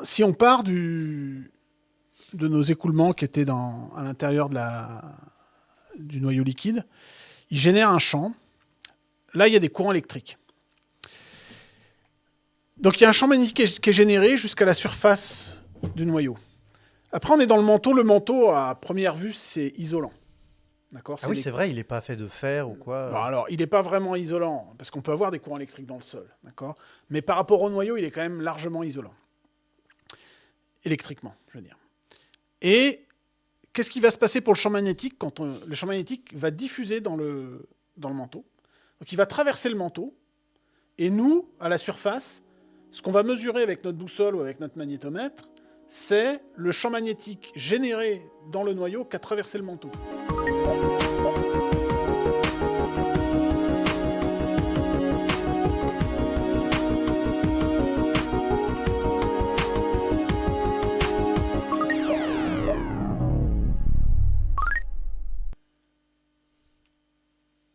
Si on part de nos écoulements qui étaient à l'intérieur du noyau liquide, il génère un champ. Là, il y a des courants électriques. Donc il y a un champ magnétique qui est généré jusqu'à la surface du noyau. Après, on est dans le manteau. Le manteau, à première vue, c'est isolant. D'accord. Ah oui, c'est vrai, il n'est pas fait de fer ou Bon, quoi. alors, il n'est pas vraiment isolant, parce qu'on peut avoir des courants électriques dans le sol. D'accord. Mais par rapport au noyau, il est quand même largement isolant. Électriquement, je veux dire. Et qu'est-ce qui va se passer pour le champ magnétique quand le champ magnétique va diffuser dans le manteau. Donc il va traverser le manteau. Et nous, à la surface, ce qu'on va mesurer avec notre boussole ou avec notre magnétomètre, c'est le champ magnétique généré dans le noyau qu'a traversé le manteau.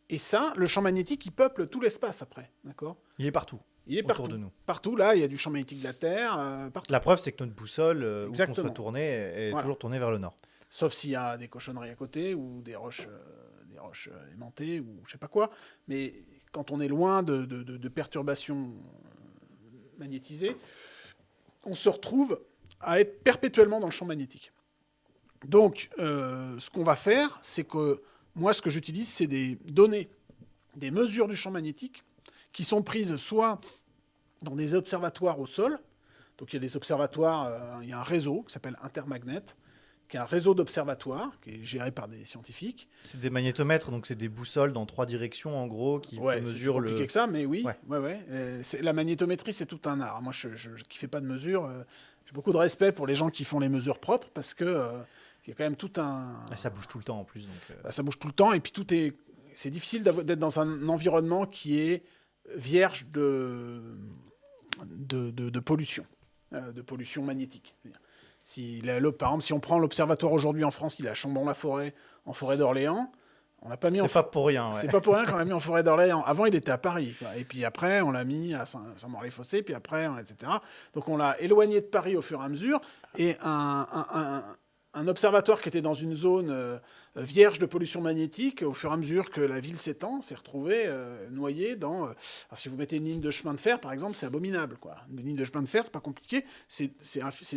Et ça, le champ magnétique, il peuple tout l'espace après. D'accord. Il est partout. Il est autour partout. de nous. Partout, là, il y a du champ magnétique de la Terre, partout. La preuve, c'est que notre boussole, où qu'on Exactement. soit tourné, est Voilà. toujours tournée vers le nord. Sauf s'il y a des cochonneries à côté ou des roches aimantées ou je sais pas quoi. Mais quand on est loin de perturbations magnétisées, on se retrouve à être perpétuellement dans le champ magnétique. Donc, ce qu'on va faire, c'est que moi, ce que j'utilise, c'est des données, des mesures du champ magnétique qui sont prises soit dans des observatoires au sol. Donc, il y a des observatoires, il y a un réseau qui s'appelle Intermagnet, qui est un réseau d'observatoires qui est géré par des scientifiques. C'est des magnétomètres, donc c'est des boussoles dans 3 directions, en gros, qui mesurent le... C'est compliqué que ça, mais oui. Ouais. La magnétométrie, c'est tout un art. Moi, je qui fais pas de mesures, j'ai beaucoup de respect pour les gens qui font les mesures propres, parce que il y a quand même tout un... Ça bouge tout le temps, en plus. Donc, ça bouge tout le temps, et puis c'est difficile d'être dans un environnement qui est vierge de pollution, de pollution magnétique. Par exemple, si on prend l'observatoire aujourd'hui en France, il est à Chambon-la-Forêt, en forêt d'Orléans. On l'a pas mis. C'est pas pour rien. Ouais. C'est pas pour rien qu'on l'a mis en forêt d'Orléans. Avant, il était à Paris, quoi. Et puis après, on l'a mis à Saint-Maur-les-Fossés, puis après, etc. Donc, on l'a éloigné de Paris au fur et à mesure. Et un observatoire qui était dans une zone vierge de pollution magnétique, au fur et à mesure que la ville s'étend, s'est retrouvé noyé dans... alors, si vous mettez une ligne de chemin de fer, par exemple, c'est abominable, quoi. Une ligne de chemin de fer, c'est pas compliqué. C'est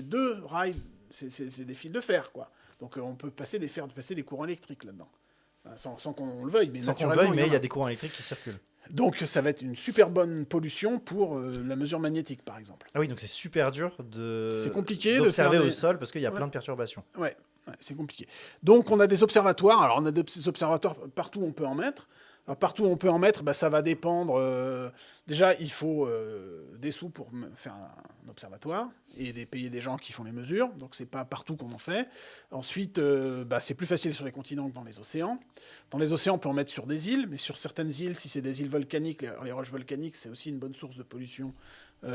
2 rails, c'est des fils de fer, quoi. Donc, on peut passer des courants électriques là-dedans. Sans qu'on le veuille, mais sans qu'on le veuille, mais il y a des courants électriques qui circulent. Donc ça va être une super bonne pollution pour la mesure magnétique, par exemple. Ah oui, donc c'est super dur d'observer au sol parce qu'il y a plein de perturbations. Ouais, c'est compliqué. Donc on a des observatoires. Alors on a des observatoires partout où on peut en mettre. Alors partout où on peut en mettre, ça va dépendre. Déjà, il faut des sous pour faire un observatoire et payer des gens qui font les mesures. Donc c'est pas partout qu'on en fait. Ensuite, c'est plus facile sur les continents que dans les océans. Dans les océans, on peut en mettre sur des îles, mais sur certaines îles, si c'est des îles volcaniques, les roches volcaniques, c'est aussi une bonne source de pollution. On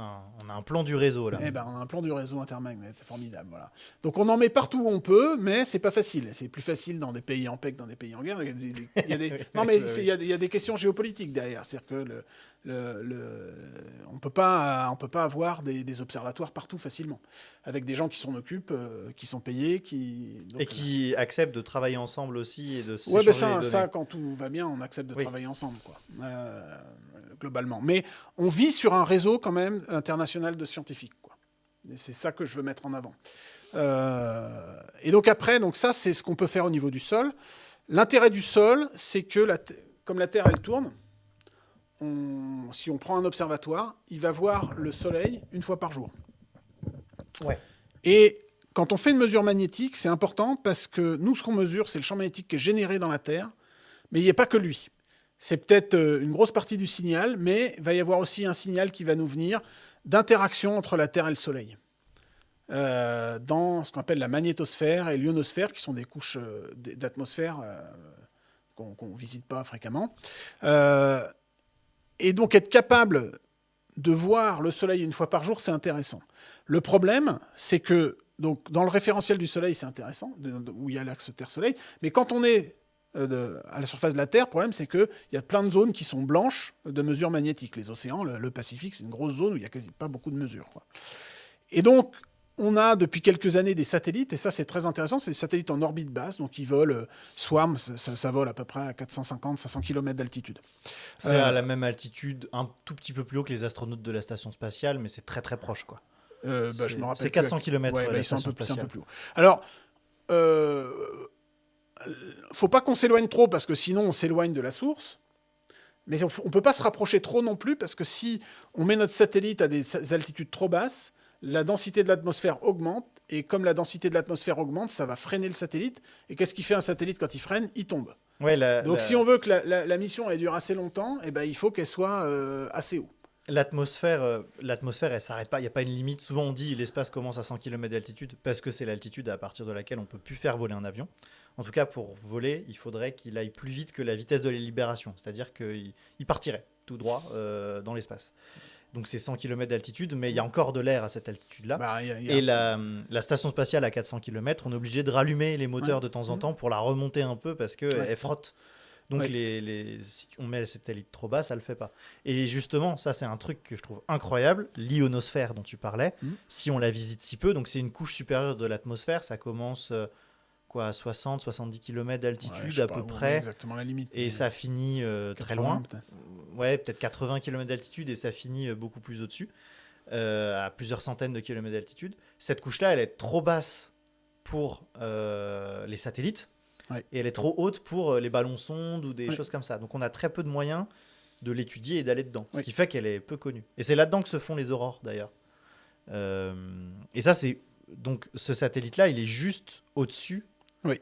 a un plan du réseau là. On a un plan du réseau Intermagnet, c'est formidable, voilà. Donc on en met partout où on peut, mais c'est pas facile. C'est plus facile dans des pays en paix que dans des pays en guerre. Il y a des questions géopolitiques derrière, c'est-à-dire que on peut pas avoir des observatoires partout facilement, avec des gens qui s'en occupent, qui sont payés, qui acceptent de travailler ensemble aussi et de s'échanger les données. Ça, quand tout va bien, on accepte de travailler ensemble, quoi. Globalement. Mais on vit sur un réseau quand même international de scientifiques, quoi. Et c'est ça que je veux mettre en avant. Et donc après, ça c'est ce qu'on peut faire au niveau du sol. L'intérêt du sol, c'est que comme la Terre elle tourne, si on prend un observatoire, il va voir le Soleil une fois par jour. Ouais. Et quand on fait une mesure magnétique, c'est important parce que nous, ce qu'on mesure, c'est le champ magnétique qui est généré dans la Terre, mais il n'y a pas que lui. C'est peut-être une grosse partie du signal, mais il va y avoir aussi un signal qui va nous venir d'interaction entre la Terre et le Soleil. Dans ce qu'on appelle la magnétosphère et l'ionosphère, qui sont des couches d'atmosphère qu'on ne visite pas fréquemment. Et donc être capable de voir le Soleil une fois par jour, c'est intéressant. Le problème, c'est que donc, dans le référentiel du Soleil, c'est intéressant, où il y a l'axe Terre-Soleil, mais quand on est à la surface de la Terre. Le problème, c'est qu'il y a plein de zones qui sont blanches de mesures magnétiques. Les océans, le Pacifique, c'est une grosse zone où il n'y a quasi pas beaucoup de mesures, quoi. Et donc, on a depuis quelques années des satellites, et ça c'est très intéressant, c'est des satellites en orbite basse, donc ils volent, Swarm, ça vole à peu près à 450-500 km d'altitude. C'est à la même altitude, un tout petit peu plus haut que les astronautes de la station spatiale, mais c'est très très proche, quoi. Je me rappelle c'est 400 km, ouais, la ils sont station un peu spatiale. plus haut. Alors, faut pas qu'on s'éloigne trop, parce que sinon on s'éloigne de la source. Mais on peut pas se rapprocher trop non plus, parce que si on met notre satellite à des altitudes trop basses, la densité de l'atmosphère augmente, et comme la densité de l'atmosphère augmente, ça va freiner le satellite. Et qu'est-ce qui fait un satellite quand il freine? Il tombe. Ouais, Donc si on veut que la mission elle dure assez longtemps, eh ben, il faut qu'elle soit assez haut. l'atmosphère, elle s'arrête pas. Il n'y a pas une limite. Souvent, on dit l'espace commence à 100 km d'altitude parce que c'est l'altitude à partir de laquelle on peut plus faire voler un avion. En tout cas, pour voler, il faudrait qu'il aille plus vite que la vitesse de la libération. C'est-à-dire qu'il partirait tout droit dans l'espace. Donc c'est 100 km d'altitude, mais il y a encore de l'air à cette altitude-là. Bah, Et la station spatiale à 400 km, on est obligé de rallumer les moteurs Ouais. de temps en temps pour la remonter un peu parce qu'elle Ouais. frotte. Donc Ouais. si on met la satellite trop bas, ça le fait pas. Et justement, ça c'est un truc que je trouve incroyable, l'ionosphère dont tu parlais, si on la visite si peu, donc c'est une couche supérieure de l'atmosphère, ça commence à 60-70 km d'altitude Ouais, à peu près, exactement la limite. et ça finit très 80, loin. peut-être. Ouais, peut-être 80 km d'altitude et ça finit beaucoup plus au-dessus, à plusieurs centaines de kilomètres d'altitude. Cette couche-là, elle est trop basse pour les satellites, Ouais. et elle est trop haute pour les ballons sondes ou des Ouais. choses comme ça. Donc on a très peu de moyens de l'étudier et d'aller dedans, ce Ouais. qui fait qu'elle est peu connue. Et c'est là-dedans que se font les aurores, d'ailleurs. Et ça, c'est... Donc ce satellite-là, il est juste au-dessus, Oui.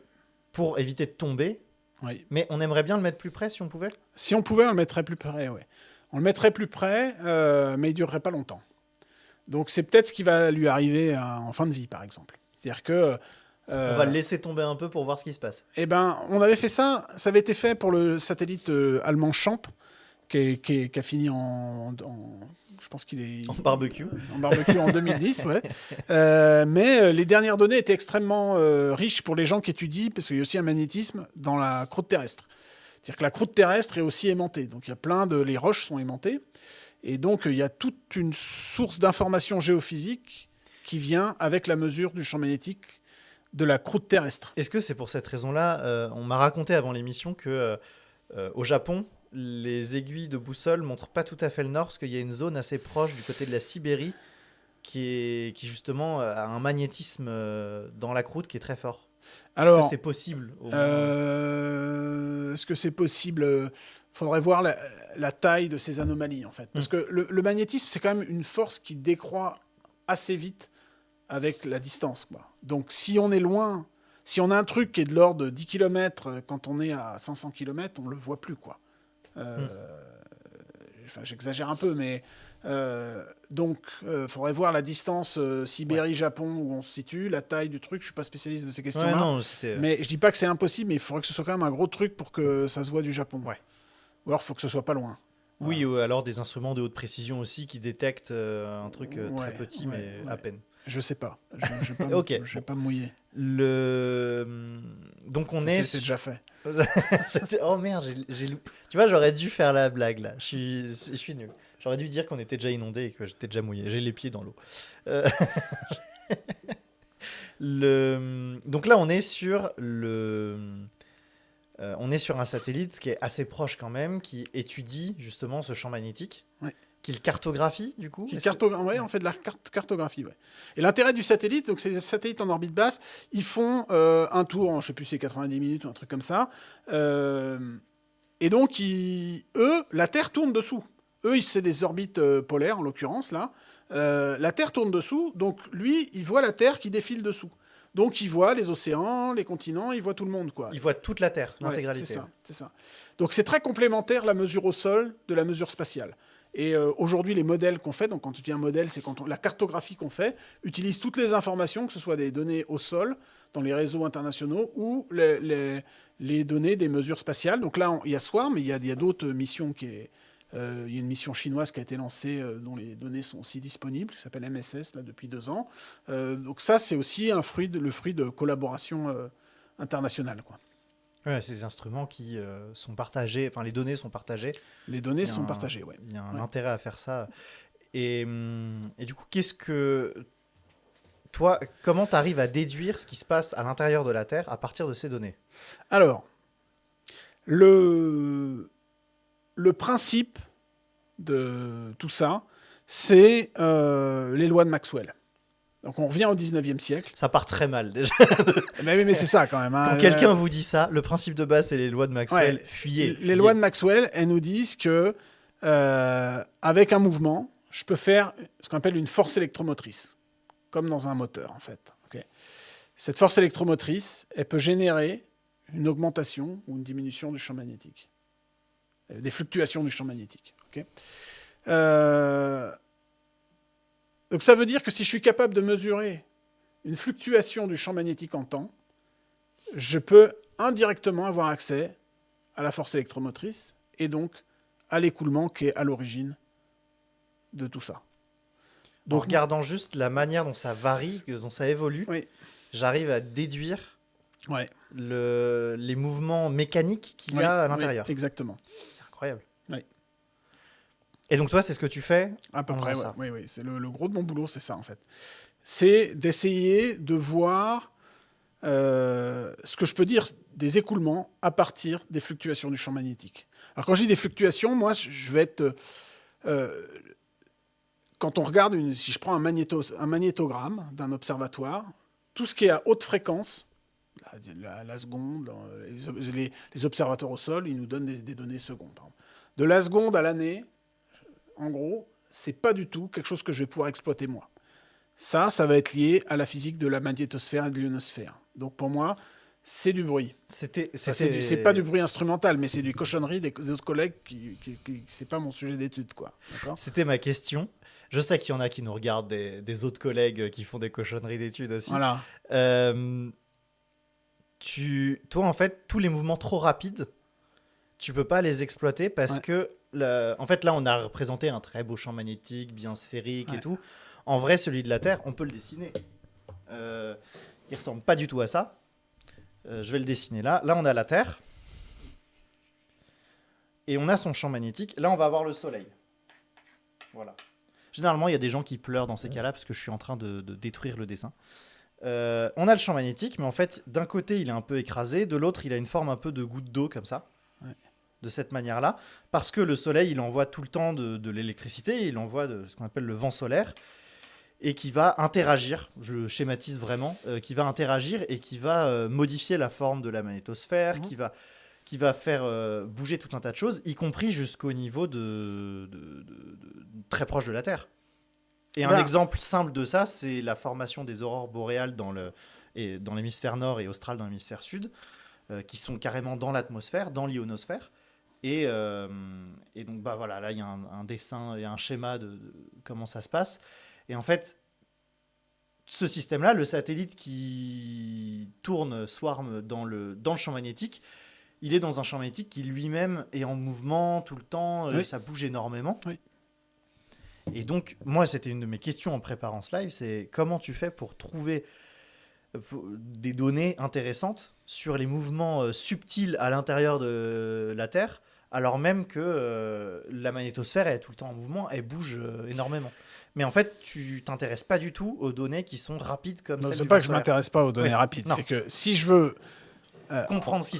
pour éviter de tomber. Oui. Mais on aimerait bien le mettre plus près si on pouvait. Si on pouvait, on le mettrait plus près, ouais. On le mettrait plus près, mais il durerait pas longtemps. Donc c'est peut-être ce qui va lui arriver en fin de vie, par exemple. C'est-à-dire que On va le laisser tomber un peu pour voir ce qui se passe. eh ben, on avait fait ça. Ça avait été fait pour le satellite allemand Champ, qui a fini je pense qu'il est En barbecue. En barbecue en 2010, ouais. Mais les dernières données étaient extrêmement riches pour les gens qui étudient, parce qu'il y a aussi un magnétisme dans la croûte terrestre. C'est-à-dire que la croûte terrestre est aussi aimantée. Donc il y a les roches sont aimantées. Et donc il y a toute une source d'informations géophysiques qui vient avec la mesure du champ magnétique de la croûte terrestre. Est-ce que c'est pour cette raison-là, on m'a raconté avant l'émission que au Japon, les aiguilles de boussole montrent pas tout à fait le nord, parce qu'il y a une zone assez proche du côté de la Sibérie qui justement a un magnétisme dans la croûte qui est très fort. Alors, est-ce que c'est possible est-ce que c'est possible? Faudrait voir la taille de ces anomalies, en fait. Parce que le magnétisme, c'est quand même une force qui décroît assez vite avec la distance, quoi. Donc, si on est loin, si on a un truc qui est de l'ordre de 10 km, quand on est à 500 km, on ne le voit plus, quoi. Enfin, j'exagère un peu, mais... donc, faudrait voir la distance Sibérie-Japon où on se situe, la taille du truc. Je suis pas spécialiste de ces questions-là. Ouais, non, mais je dis pas que c'est impossible, mais il faudrait que ce soit quand même un gros truc pour que ça se voit du Japon. Ouais. Ou alors, il faut que ce soit pas loin. Oui, ou alors des instruments de haute précision aussi qui détectent un truc très petit, mais à peine. Je sais pas. Je vais pas, Ok. je vais pas me mouiller. Donc on est... C'est déjà fait. Oh merde, j'ai loupé. Tu vois, j'aurais dû faire la blague là. Je suis nul. J'aurais dû dire qu'on était déjà inondé et que j'étais déjà mouillé. J'ai les pieds dans l'eau. Donc là, on est sur on est sur un satellite qui est assez proche quand même, qui étudie justement ce champ magnétique, qui le cartographie du coup. Ouais, on fait de la cartographie. Ouais. Et l'intérêt du satellite, donc c'est des satellites en orbite basse, ils font un tour en, je sais plus, c'est 90 minutes ou un truc comme ça. Et donc, eux, la Terre tourne dessous. Eux, c'est des orbites polaires, en l'occurrence, là. La Terre tourne dessous, donc lui, il voit la Terre qui défile dessous. Donc, il voit les océans, les continents, il voit tout le monde, quoi. Il voit toute la Terre, l'intégralité. Ouais, c'est ça. Donc, c'est très complémentaire, la mesure au sol, de la mesure spatiale. Et aujourd'hui, les modèles qu'on fait, donc quand tu dis un modèle, c'est la cartographie qu'on fait, utilise toutes les informations, que ce soit des données au sol, dans les réseaux internationaux, ou les données des mesures spatiales. Donc là, il y a Swarm, mais il y a d'autres missions il y a une mission chinoise qui a été lancée, dont les données sont aussi disponibles, qui s'appelle MSS, là, depuis 2 ans. Donc ça, c'est aussi le fruit de collaboration internationale, quoi. Ouais, c'est des instruments qui sont partagés, enfin les données sont partagées. Les données Il y a sont un- partagées, ouais. Il y a un Ouais. intérêt à faire ça. Et du coup, toi, comment tu arrives à déduire ce qui se passe à l'intérieur de la Terre à partir de ces données? Alors, le, le principe de tout ça, c'est les lois de Maxwell. Donc on revient au 19e siècle. Ça part très mal déjà. Mais c'est ça quand même. Hein. Quand quelqu'un vous dit ça, le principe de base, c'est les lois de Maxwell. Ouais, Fuyez. les lois de Maxwell, elles nous disent que avec un mouvement, je peux faire ce qu'on appelle une force électromotrice, comme dans un moteur en fait. Okay. Cette force électromotrice, elle peut générer une augmentation ou une diminution du champ magnétique, des fluctuations du champ magnétique. Okay. Donc ça veut dire que si je suis capable de mesurer une fluctuation du champ magnétique en temps, je peux indirectement avoir accès à la force électromotrice et donc à l'écoulement qui est à l'origine de tout ça. Donc, en regardant juste la manière dont ça varie, dont ça évolue, oui. J'arrive à déduire ouais. les mouvements mécaniques qu'il y a à l'intérieur. Oui, exactement. C'est incroyable. Oui. Et donc toi, c'est ce que tu fais à peu près, ça. Oui. C'est le gros de mon boulot, c'est ça en fait. C'est d'essayer de voir ce que je peux dire des écoulements à partir des fluctuations du champ magnétique. Alors quand je dis des fluctuations, moi je vais être... quand on regarde, si je prends un magnétogramme d'un observatoire, tout ce qui est à haute fréquence, la seconde, les observateurs au sol, ils nous donnent des données secondes. De la seconde à l'année, en gros, c'est pas du tout quelque chose que je vais pouvoir exploiter moi. Ça va être lié à la physique de la magnétosphère et de l'ionosphère. Donc pour moi, c'est du bruit. C'est pas du bruit instrumental, mais c'est du cochonnerie des autres collègues c'est pas mon sujet d'étude, quoi. C'était ma question. Je sais qu'il y en a qui nous regardent, des autres collègues qui font des cochonneries d'études aussi. Voilà. Toi, en fait, tous les mouvements trop rapides, tu peux pas les exploiter parce que, en fait, là, on a représenté un très beau champ magnétique, bien sphérique et tout. En vrai, celui de la Terre, on peut le dessiner. Il ressemble pas du tout à ça. Je vais le dessiner là. Là, on a la Terre. Et on a son champ magnétique. Là, on va avoir le Soleil. Voilà. Généralement, il y a des gens qui pleurent dans ces cas-là parce que je suis en train de détruire le dessin. On a le champ magnétique, mais en fait, d'un côté, il est un peu écrasé. De l'autre, il a une forme un peu de goutte d'eau, comme ça. De cette manière-là. Parce que le Soleil, il envoie tout le temps de l'électricité. Il envoie ce qu'on appelle le vent solaire. Et qui va interagir, je le schématise vraiment, qui va interagir et qui va modifier la forme de la magnétosphère, qui va faire bouger tout un tas de choses, y compris jusqu'au niveau de très proche de la Terre. Et un exemple simple de ça, c'est la formation des aurores boréales dans l'hémisphère nord et austral dans l'hémisphère sud, qui sont carrément dans l'atmosphère, dans l'ionosphère. Et donc, voilà, là, il y a un dessin et un schéma de comment ça se passe. Et en fait, ce système-là, le satellite qui tourne, swarm dans le champ magnétique, il est dans un champ magnétique qui lui-même est en mouvement tout le temps, ça bouge énormément. Oui. Et donc, moi, c'était une de mes questions en préparant ce live, c'est comment tu fais pour trouver des données intéressantes sur les mouvements subtils à l'intérieur de la Terre, alors même que la magnétosphère est tout le temps en mouvement, elle bouge énormément. Mais en fait, tu t'intéresses pas du tout aux données qui sont rapides comme celles du vent solaire. C'est pas que je m'intéresse pas aux données rapides, c'est que si je veux comprendre ce qui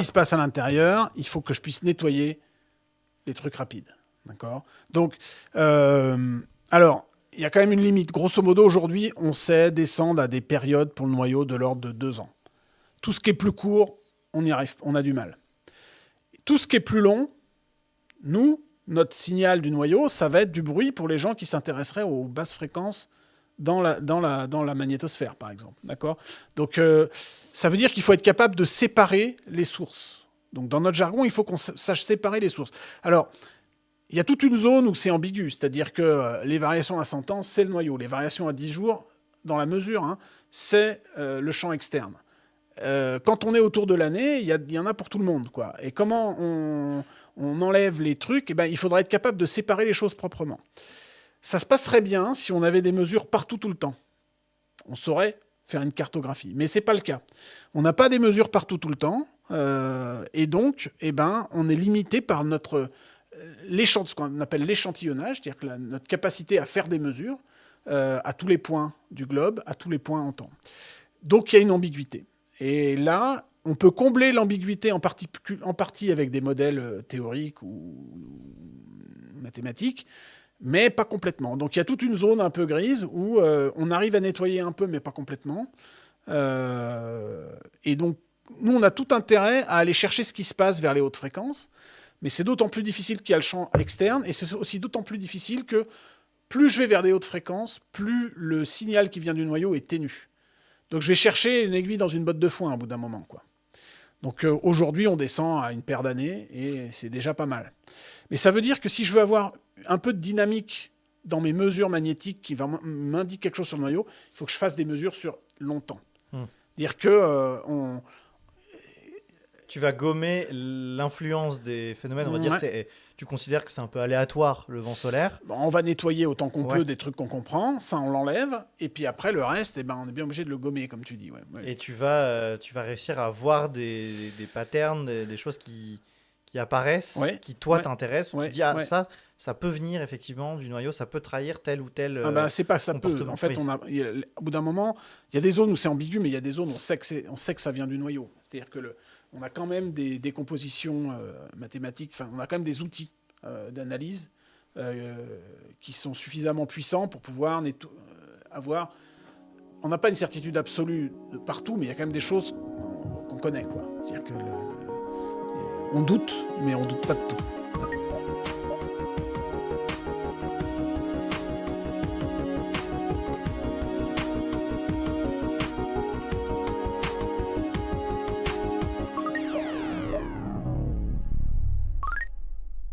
se passe à l'intérieur, il faut que je puisse nettoyer les trucs rapides. D'accord ? Donc, alors, il y a quand même une limite. Grosso modo, aujourd'hui, on sait descendre à des périodes pour le noyau de l'ordre de 2 ans. Tout ce qui est plus court, on y arrive, on a du mal. Tout ce qui est plus long, notre signal du noyau, ça va être du bruit pour les gens qui s'intéresseraient aux basses fréquences dans la magnétosphère, par exemple. D'accord ? Donc, ça veut dire qu'il faut être capable de séparer les sources. Donc, dans notre jargon, il faut qu'on sache séparer les sources. Alors, il y a toute une zone où c'est ambigu, c'est-à-dire que les variations à 100 ans, c'est le noyau. Les variations à 10 jours, dans la mesure, c'est le champ externe. Quand on est autour de l'année, il y en a pour tout le monde, quoi. Et comment on enlève les trucs, il faudrait être capable de séparer les choses proprement. Ça se passerait bien si on avait des mesures partout tout le temps. On saurait faire une cartographie, mais c'est pas le cas. On n'a pas des mesures partout tout le temps. Et donc, on est limité par ce qu'on appelle l'échantillonnage, c'est-à-dire que notre capacité à faire des mesures à tous les points du globe, à tous les points en temps. Donc, il y a une ambiguïté. Et là, on peut combler l'ambiguïté en partie avec des modèles théoriques ou mathématiques, mais pas complètement. Donc, il y a toute une zone un peu grise où on arrive à nettoyer un peu, mais pas complètement. Et donc, nous, on a tout intérêt à aller chercher ce qui se passe vers les hautes fréquences, mais c'est d'autant plus difficile qu'il y a le champ externe, et c'est aussi d'autant plus difficile que plus je vais vers des hautes fréquences, plus le signal qui vient du noyau est ténu. Donc je vais chercher une aiguille dans une botte de foin au bout d'un moment, quoi. Donc aujourd'hui, on descend à une paire d'années, et c'est déjà pas mal. Mais ça veut dire que si je veux avoir un peu de dynamique dans mes mesures magnétiques qui m'indiquent quelque chose sur le noyau, il faut que je fasse des mesures sur longtemps. Dire que tu vas gommer l'influence des phénomènes, on va dire. Tu considères que c'est un peu aléatoire, le vent solaire. On va nettoyer autant qu'on peut des trucs qu'on comprend, ça on l'enlève, et puis après le reste, on est bien obligé de le gommer, comme tu dis. Ouais. Et tu vas réussir à voir des patterns, des choses qui apparaissent, qui toi t'intéressent, où tu dis ça peut venir effectivement du noyau, ça peut trahir tel ou tel c'est pas ça peut. En fait, au bout d'un moment, il y a des zones où c'est ambigu, mais il y a des zones où on sait que ça vient du noyau. C'est-à-dire que on a quand même des décompositions mathématiques, on a quand même des outils d'analyse qui sont suffisamment puissants pour pouvoir avoir... On n'a pas une certitude absolue de partout, mais il y a quand même des choses qu'on connaît, quoi. C'est-à-dire que on doute, mais on doute pas de tout.